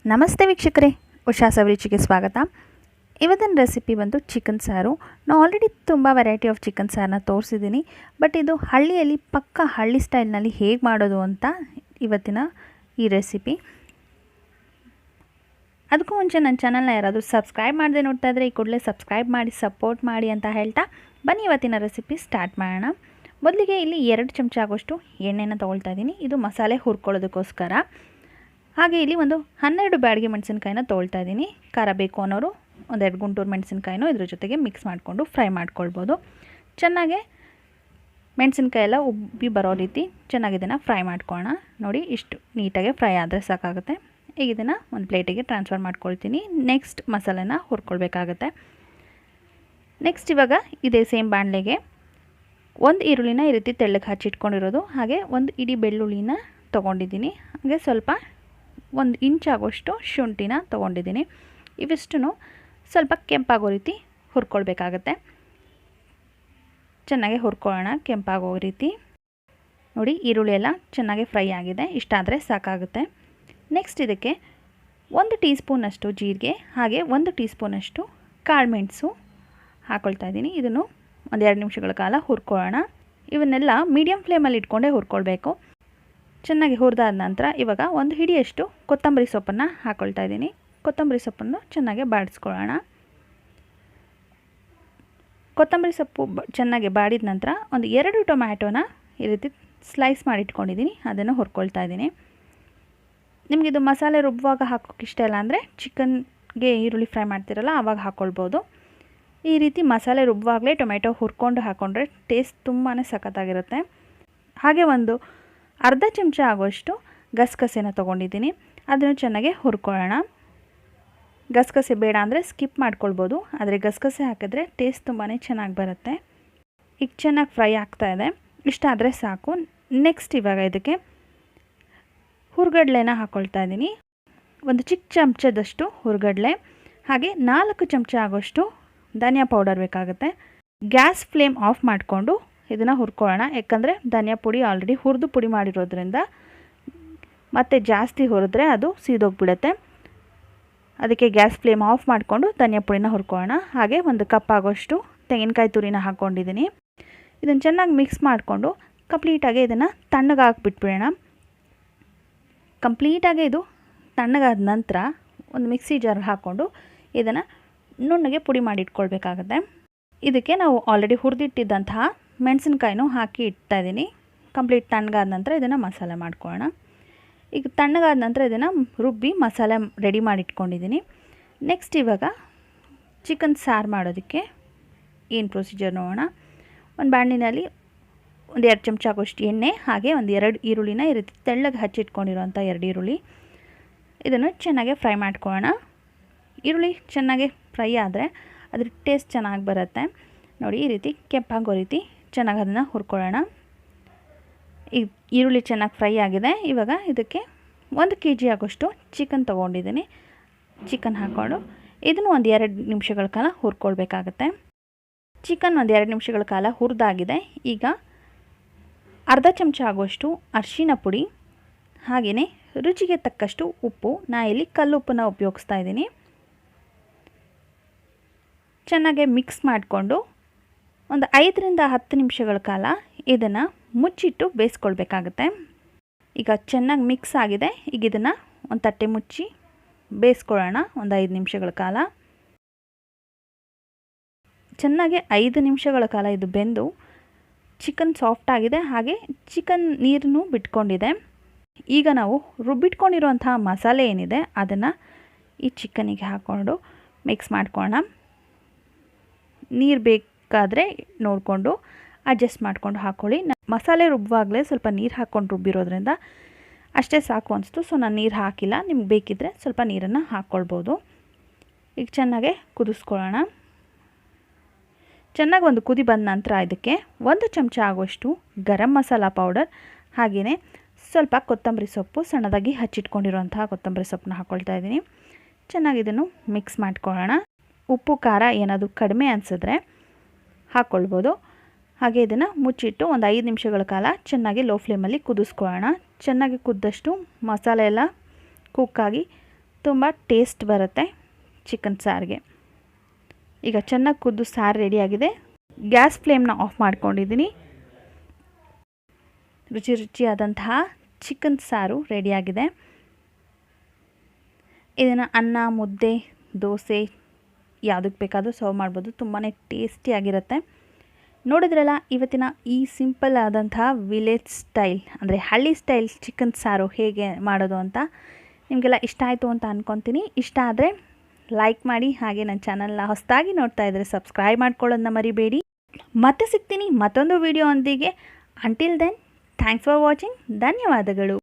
ನಮಸ್ತೆ ವೀಕ್ಷಕರೇ, ಉಷಾ ಸವಿರುಚಿಗೆ ಸ್ವಾಗತ. ಇವತ್ತಿನ ರೆಸಿಪಿ ಬಂದು ಚಿಕನ್ ಸಾರು. ನಾನು ಆಲ್ರೆಡಿ ತುಂಬ ವೆರೈಟಿ ಆಫ್ ಚಿಕನ್ ಸಾರನ್ನ ತೋರಿಸಿದ್ದೀನಿ. ಬಟ್ ಇದು ಹಳ್ಳಿಯಲ್ಲಿ ಪಕ್ಕ ಹಳ್ಳಿ ಸ್ಟೈಲ್ನಲ್ಲಿ ಹೇಗೆ ಮಾಡೋದು ಅಂತ ಇವತ್ತಿನ ಈ ರೆಸಿಪಿ. ಅದಕ್ಕೂ ಮುಂಚೆ ನನ್ನ ಚಾನಲ್ನ ಯಾರಾದರೂ ಸಬ್ಸ್ಕ್ರೈಬ್ ಮಾಡದೆ ನೋಡ್ತಾ ಇದ್ದರೆ ಈ ಕೂಡಲೇ ಸಬ್ಸ್ಕ್ರೈಬ್ ಮಾಡಿ ಸಪೋರ್ಟ್ ಮಾಡಿ ಅಂತ ಹೇಳ್ತಾ ಬನ್ನಿ ಇವತ್ತಿನ ರೆಸಿಪಿ ಸ್ಟಾರ್ಟ್ ಮಾಡೋಣ. ಮೊದಲಿಗೆ ಇಲ್ಲಿ 2 ಚಮಚ ಆಗೋಷ್ಟು ಎಣ್ಣೆನ ತೊಗೊಳ್ತಾ ಇದ್ದೀನಿ. ಇದು ಮಸಾಲೆ ಹುರ್ಕೊಳ್ಳೋದಕ್ಕೋಸ್ಕರ. ಹಾಗೆ ಇಲ್ಲಿ ಒಂದು 12 ಬ್ಯಾಡಗಿ ಮೆಣಸಿನ್ಕಾಯಿನ ತೊಗೊಳ್ತಾ ಇದ್ದೀನಿ. ಖಾರ ಬೇಕು ಅನ್ನೋರು 1-2 ಗುಂಟೂರು ಮೆಣಸಿನ್ಕಾಯಿನೂ ಇದ್ರ ಜೊತೆಗೆ ಮಿಕ್ಸ್ ಮಾಡಿಕೊಂಡು ಫ್ರೈ ಮಾಡ್ಕೊಳ್ಬೋದು. ಚೆನ್ನಾಗೆ ಮೆಣಸಿನ್ಕಾಯಿ ಎಲ್ಲ ಉಬ್ಬಿ ಬರೋ ರೀತಿ ಚೆನ್ನಾಗಿ ಇದನ್ನು ಫ್ರೈ ಮಾಡ್ಕೊಳ್ಳೋಣ. ನೋಡಿ, ಇಷ್ಟು ನೀಟಾಗಿ ಫ್ರೈ ಆದರೆ ಸಾಕಾಗುತ್ತೆ. ಈಗ ಇದನ್ನು ಒಂದು ಪ್ಲೇಟಿಗೆ ಟ್ರಾನ್ಸ್ಫರ್ ಮಾಡ್ಕೊಳ್ತೀನಿ. ನೆಕ್ಸ್ಟ್ ಮಸಾಲೆನ ಹುರ್ಕೊಳ್ಬೇಕಾಗತ್ತೆ. ನೆಕ್ಸ್ಟ್ ಇವಾಗ ಇದೇ ಸೇಮ್ ಬಾಣಲೆಗೆ 1 ಈರುಳ್ಳಿನ ಈ ರೀತಿ ತೆಳ್ಳಗೆ ಹಚ್ಚಿಟ್ಕೊಂಡಿರೋದು, ಹಾಗೆ 1 ಇಡೀ ಬೆಳ್ಳುಳ್ಳಿನ ತೊಗೊಂಡಿದ್ದೀನಿ. ಹಾಗೆ ಸ್ವಲ್ಪ 1 ಇಂಚ್ ಆಗೋಷ್ಟು ಶುಂಠಿನ ತೊಗೊಂಡಿದ್ದೀನಿ. ಇವಿಷ್ಟು ಸ್ವಲ್ಪ ಕೆಂಪಾಗೋ ರೀತಿ ಹುರ್ಕೊಳ್ಬೇಕಾಗತ್ತೆ. ಚೆನ್ನಾಗಿ ಹುರ್ಕೊಳ್ಳೋಣ ಕೆಂಪಾಗೋ ರೀತಿ. ನೋಡಿ, ಈರುಳ್ಳಿ ಎಲ್ಲ ಚೆನ್ನಾಗಿ ಫ್ರೈ ಆಗಿದೆ. ಇಷ್ಟಾದರೆ ಸಾಕಾಗುತ್ತೆ. ನೆಕ್ಸ್ಟ್ ಇದಕ್ಕೆ 1 ಟೀ ಸ್ಪೂನಷ್ಟು ಜೀರಿಗೆ, ಹಾಗೆ 1 ಟೀ ಸ್ಪೂನಷ್ಟು ಕಾಳುಮೆಣಸು ಹಾಕ್ಕೊಳ್ತಾ ಇದ್ದೀನಿ. ಇದನ್ನು 1-2 ನಿಮಿಷಗಳ ಕಾಲ ಹುರ್ಕೊಳ್ಳೋಣ. ಇವನ್ನೆಲ್ಲ ಮೀಡಿಯಮ್ ಫ್ಲೇಮಲ್ಲಿ ಇಟ್ಕೊಂಡೇ ಹುರ್ಕೊಳ್ಬೇಕು. ಚೆನ್ನಾಗಿ ಹುರಿದಾದ ನಂತರ ಇವಾಗ 1 ಹಿಡಿಯಷ್ಟು ಕೊತ್ತಂಬರಿ ಸೊಪ್ಪನ್ನು ಹಾಕ್ಕೊಳ್ತಾ ಇದ್ದೀನಿ. ಕೊತ್ತಂಬರಿ ಸೊಪ್ಪನ್ನು ಚೆನ್ನಾಗಿ ಬಾಡಿಸ್ಕೊಳ್ಳೋಣ. ಕೊತ್ತಂಬರಿ ಸೊಪ್ಪು ಚೆನ್ನಾಗಿ ಬಾಡಿದ ನಂತರ 2 ಟೊಮ್ಯಾಟೋನ ಈ ರೀತಿ ಸ್ಲೈಸ್ ಮಾಡಿ ಇಟ್ಕೊಂಡಿದ್ದೀನಿ. ಅದನ್ನು ಹುರ್ಕೊಳ್ತಾ ಇದ್ದೀನಿ. ನಿಮಗಿದು ಮಸಾಲೆ ರುಬ್ಬುವಾಗ ಹಾಕೋಕ್ಕೆ ಇಷ್ಟ ಇಲ್ಲ ಅಂದರೆ ಚಿಕನ್ಗೆ ಈರುಳ್ಳಿ ಫ್ರೈ ಮಾಡ್ತಿರಲ್ಲ ಆವಾಗ ಹಾಕ್ಕೊಳ್ಬೋದು. ಈ ರೀತಿ ಮಸಾಲೆ ರುಬ್ಬುವಾಗಲೇ ಟೊಮೆಟೊ ಹುರ್ಕೊಂಡು ಹಾಕ್ಕೊಂಡ್ರೆ ಟೇಸ್ಟ್ ತುಂಬಾ ಸಖತ್ತಾಗಿರುತ್ತೆ. ಹಾಗೆ ಒಂದು ಅರ್ಧ ಚಮಚ ಆಗೋಷ್ಟು ಗಸಗಸೆನ ತೊಗೊಂಡಿದ್ದೀನಿ. ಅದನ್ನು ಚೆನ್ನಾಗಿ ಹುರ್ಕೊಳ್ಳೋಣ. ಗಸಗಸೆ ಬೇಡ ಅಂದರೆ ಸ್ಕಿಪ್ ಮಾಡ್ಕೊಳ್ಬೋದು, ಆದರೆ ಗಸಗಸೆ ಹಾಕಿದ್ರೆ ಟೇಸ್ಟ್ ತುಂಬಾ ಚೆನ್ನಾಗಿ ಬರುತ್ತೆ. ಈಗ ಚೆನ್ನಾಗಿ ಫ್ರೈ ಆಗ್ತಾಯಿದೆ. ಇಷ್ಟ ಆದರೆ ಸಾಕು. ನೆಕ್ಸ್ಟ್ ಇವಾಗ ಇದಕ್ಕೆ ಹುರ್ಗಡ್ಲೆನ ಹಾಕ್ಕೊಳ್ತಾ ಇದ್ದೀನಿ. 1 ಚಿಕ್ಕ ಚಮಚದಷ್ಟು ಹುರ್ಗಡ್ಲೆ, ಹಾಗೆ 4 ಚಮಚ ಆಗೋಷ್ಟು ಧನಿಯಾ ಪೌಡರ್ ಬೇಕಾಗುತ್ತೆ. ಗ್ಯಾಸ್ ಫ್ಲೇಮ್ ಆಫ್ ಮಾಡಿಕೊಂಡು ಇದನ್ನು ಹುರ್ಕೊಳ್ಳೋಣ. ಯಾಕಂದರೆ ಧನಿಯಾ ಪುಡಿ ಆಲ್ರೆಡಿ ಹುರಿದು ಪುಡಿ ಮಾಡಿರೋದ್ರಿಂದ ಮತ್ತೆ ಜಾಸ್ತಿ ಹುರಿದ್ರೆ ಅದು ಸೀದೋಗಿಬಿಡುತ್ತೆ. ಅದಕ್ಕೆ ಗ್ಯಾಸ್ ಫ್ಲೇಮ್ ಆಫ್ ಮಾಡಿಕೊಂಡು ಧನಿಯಾ ಪುಡಿನ ಹುರ್ಕೊಳ್ಳೋಣ. ಹಾಗೆ 1 ಕಪ್ ಆಗೋಷ್ಟು ತೆಂಗಿನಕಾಯಿ ತುರಿನ ಹಾಕ್ಕೊಂಡಿದ್ದೀನಿ. ಇದನ್ನು ಚೆನ್ನಾಗಿ ಮಿಕ್ಸ್ ಮಾಡಿಕೊಂಡು ಕಂಪ್ಲೀಟಾಗಿ ಇದನ್ನು ತಣ್ಣಗಾಕ್ಬಿಟ್ಬಿಡೋಣ. ಕಂಪ್ಲೀಟಾಗಿ ಇದು ತಣ್ಣಗಾದ ನಂತರ ಒಂದು ಮಿಕ್ಸಿ ಜಾರ್ ಹಾಕ್ಕೊಂಡು ಇದನ್ನು ನುಣ್ಣಗೆ ಪುಡಿ ಮಾಡಿ ಇಟ್ಕೊಳ್ಬೇಕಾಗತ್ತೆ. ಇದಕ್ಕೆ ನಾವು ಆಲ್ರೆಡಿ ಹುರಿದಿಟ್ಟಿದ್ದಂತಹ ಮೆಣಸಿನ್ಕಾಯಿನೂ ಹಾಕಿ ಇಡ್ತಾಯಿದ್ದೀನಿ. ಕಂಪ್ಲೀಟ್ ತಣ್ಣಗಾದ ನಂತರ ಇದನ್ನು ಮಸಾಲೆ ಮಾಡ್ಕೊಳ್ಳೋಣ. ಈಗ ತಣ್ಣಗಾದ ನಂತರ ಇದನ್ನು ರುಬ್ಬಿ ಮಸಾಲೆ ರೆಡಿ ಮಾಡಿ ಇಟ್ಕೊಂಡಿದ್ದೀನಿ. ನೆಕ್ಸ್ಟ್ ಇವಾಗ ಚಿಕನ್ ಸಾರು ಮಾಡೋದಕ್ಕೆ ಏನು ಪ್ರೊಸೀಜರ್ ನೋಡೋಣ. ಒಂದು ಬಾಣಲಿನಲ್ಲಿ 1-2 ಚಮಚ ಆಗೋಷ್ಟು ಎಣ್ಣೆ, ಹಾಗೆ 2 ಈರುಳ್ಳಿನ ಈ ರೀತಿ ತೆಳ್ಳಗೆ ಹಚ್ಚಿಟ್ಕೊಂಡಿರೋಂಥ 2 ಈರುಳ್ಳಿ, ಇದನ್ನು ಚೆನ್ನಾಗಿ ಫ್ರೈ ಮಾಡ್ಕೊಳ್ಳೋಣ. ಈರುಳ್ಳಿ ಚೆನ್ನಾಗಿ ಫ್ರೈ ಆದರೆ ಅದ್ರ ಟೇಸ್ಟ್ ಚೆನ್ನಾಗಿ ಬರುತ್ತೆ. ನೋಡಿ, ಈ ರೀತಿ ಕೆಂಪಾಗೋ ರೀತಿ ಚೆನ್ನಾಗಿ ಅದನ್ನು ಹುರ್ಕೊಳ್ಳೋಣ. ಈಗ ಈರುಳ್ಳಿ ಚೆನ್ನಾಗಿ ಫ್ರೈ ಆಗಿದೆ. ಇವಾಗ ಇದಕ್ಕೆ 1 kg ಆಗೋಷ್ಟು ಚಿಕನ್ ತೊಗೊಂಡಿದ್ದೀನಿ. ಚಿಕನ್ ಹಾಕ್ಕೊಂಡು ಇದನ್ನು 1-2 ನಿಮಿಷಗಳ ಕಾಲ ಹುರ್ಕೊಳ್ಬೇಕಾಗತ್ತೆ. ಚಿಕನ್ 1-2 ನಿಮಿಷಗಳ ಕಾಲ ಹುರಿದಾಗಿದೆ. ಈಗ ಅರ್ಧ ಚಮಚ ಆಗೋಷ್ಟು ಅರಿಶಿನ ಪುಡಿ, ಹಾಗೆಯೇ ರುಚಿಗೆ ತಕ್ಕಷ್ಟು ಉಪ್ಪು. ನಾ ಇಲ್ಲಿ ಕಲ್ಲುಪ್ಪನ್ನ ಉಪಯೋಗಿಸ್ತಾ ಇದ್ದೀನಿ. ಚೆನ್ನಾಗಿ ಮಿಕ್ಸ್ ಮಾಡಿಕೊಂಡು 5-10 ನಿಮಿಷಗಳ ಕಾಲ ಇದನ್ನು ಮುಚ್ಚಿಟ್ಟು ಬೇಯಿಸ್ಕೊಳ್ಬೇಕಾಗತ್ತೆ. ಈಗ ಚೆನ್ನಾಗಿ ಮಿಕ್ಸ್ ಆಗಿದೆ. ಈಗ ಇದನ್ನು ಒಂದು ತಟ್ಟೆ ಮುಚ್ಚಿ ಬೇಯಿಸ್ಕೊಳ್ಳೋಣ 5 ನಿಮಿಷಗಳ ಕಾಲ. ಚೆನ್ನಾಗಿ 5 ನಿಮಿಷಗಳ ಕಾಲ ಇದು ಬೆಂದು ಚಿಕನ್ ಸಾಫ್ಟ್ ಆಗಿದೆ, ಹಾಗೆ ಚಿಕನ್ ನೀರನ್ನು ಬಿಟ್ಕೊಂಡಿದೆ. ಈಗ ನಾವು ರುಬ್ಬಿಟ್ಕೊಂಡಿರುವಂತಹ ಮಸಾಲೆ ಏನಿದೆ ಅದನ್ನು ಈ ಚಿಕನಿಗೆ ಹಾಕ್ಕೊಂಡು ಮಿಕ್ಸ್ ಮಾಡ್ಕೊಳ್ಳೋಣ. ನೀರು ಬೇಕಾದರೆ ನೋಡಿಕೊಂಡು ಅಡ್ಜಸ್ಟ್ ಮಾಡಿಕೊಂಡು ಹಾಕ್ಕೊಳ್ಳಿ. ಮಸಾಲೆ ರುಬ್ಬುವಾಗಲೇ ಸ್ವಲ್ಪ ನೀರು ಹಾಕ್ಕೊಂಡು ರುಬ್ಬಿರೋದ್ರಿಂದ ಅಷ್ಟೇ ಸಾಕು ಅನಿಸ್ತು. ಸೊ ನಾನು ನೀರು ಹಾಕಿಲ್ಲ. ನಿಮ್ಗೆ ಬೇಕಿದ್ದರೆ ಸ್ವಲ್ಪ ನೀರನ್ನು ಹಾಕ್ಕೊಳ್ಬೋದು. ಈಗ ಚೆನ್ನಾಗೆ ಕುದಿಸ್ಕೊಳ್ಳೋಣ. ಚೆನ್ನಾಗಿ ಒಂದು ಕುದಿ ಬಂದ ನಂತರ ಇದಕ್ಕೆ 1 ಚಮಚ ಆಗೋಷ್ಟು ಗರಂ ಮಸಾಲ ಪೌಡರ್, ಹಾಗೆಯೇ ಸ್ವಲ್ಪ ಕೊತ್ತಂಬರಿ ಸೊಪ್ಪು, ಸಣ್ಣದಾಗಿ ಹಚ್ಚಿಟ್ಕೊಂಡಿರೋಂತಹ ಕೊತ್ತಂಬರಿ ಸೊಪ್ಪನ್ನ ಹಾಕ್ಕೊಳ್ತಾ ಇದ್ದೀನಿ. ಚೆನ್ನಾಗಿ ಇದನ್ನು ಮಿಕ್ಸ್ ಮಾಡ್ಕೊಳ್ಳೋಣ. ಉಪ್ಪು ಖಾರ ಏನಾದರೂ ಕಡಿಮೆ ಅನಿಸಿದ್ರೆ ಹಾಕ್ಕೊಳ್ಬೋದು. ಹಾಗೆ ಇದನ್ನು ಮುಚ್ಚಿಟ್ಟು 5 ನಿಮಿಷಗಳ ಕಾಲ ಚೆನ್ನಾಗಿ ಲೋ ಫ್ಲೇಮಲ್ಲಿ ಕುದಿಸ್ಕೊಳ್ಳೋಣ. ಚೆನ್ನಾಗಿ ಕುದ್ದಷ್ಟು ಮಸಾಲೆ ಎಲ್ಲ ಕುಕ್ಕಾಗಿ ತುಂಬ ಟೇಸ್ಟ್ ಬರುತ್ತೆ ಚಿಕನ್ ಸಾರಿಗೆ. ಈಗ ಚೆನ್ನಾಗಿ ಕುದ್ದು ಸಾರು ರೆಡಿಯಾಗಿದೆ. ಗ್ಯಾಸ್ ಫ್ಲೇಮ್ನ ಆಫ್ ಮಾಡ್ಕೊಂಡಿದ್ದೀನಿ. ರುಚಿ ರುಚಿಯಾದಂತಹ ಚಿಕನ್ ಸಾರು ರೆಡಿಯಾಗಿದೆ. ಇದನ್ನು ಅನ್ನ, ಮುದ್ದೆ, ದೋಸೆ ಯಾವುದಕ್ಕೆ ಬೇಕಾದರೂ ಸರ್ವ್ ಮಾಡ್ಬೋದು. ತುಂಬಾ ಟೇಸ್ಟಿಯಾಗಿರುತ್ತೆ. ನೋಡಿದ್ರಲ್ಲ ಇವತ್ತಿನ ಈ ಸಿಂಪಲ್ ಆದಂತಹ ವಿಲೇಜ್ ಸ್ಟೈಲ್ ಅಂದರೆ ಹಳ್ಳಿ ಸ್ಟೈಲ್ ಚಿಕನ್ ಸಾರು ಹೇಗೆ ಮಾಡೋದು ಅಂತ. ನಿಮಗೆಲ್ಲ ಇಷ್ಟ ಆಯಿತು ಅಂತ ಅಂದ್ಕೊತೀನಿ. ಇಷ್ಟ ಆದರೆ ಲೈಕ್ ಮಾಡಿ, ಹಾಗೆ ನನ್ನ ಚಾನಲ್ನ ಹೊಸದಾಗಿ ನೋಡ್ತಾ ಇದ್ದರೆ ಸಬ್ಸ್ಕ್ರೈಬ್ ಮಾಡ್ಕೊಳ್ಳೋದನ್ನ ಮರಿಬೇಡಿ. ಮತ್ತೆ ಸಿಗ್ತೀನಿ ಮತ್ತೊಂದು ವಿಡಿಯೋ ಒಂದಿಗೆ. Until then thanks for watching. ಧನ್ಯವಾದಗಳು.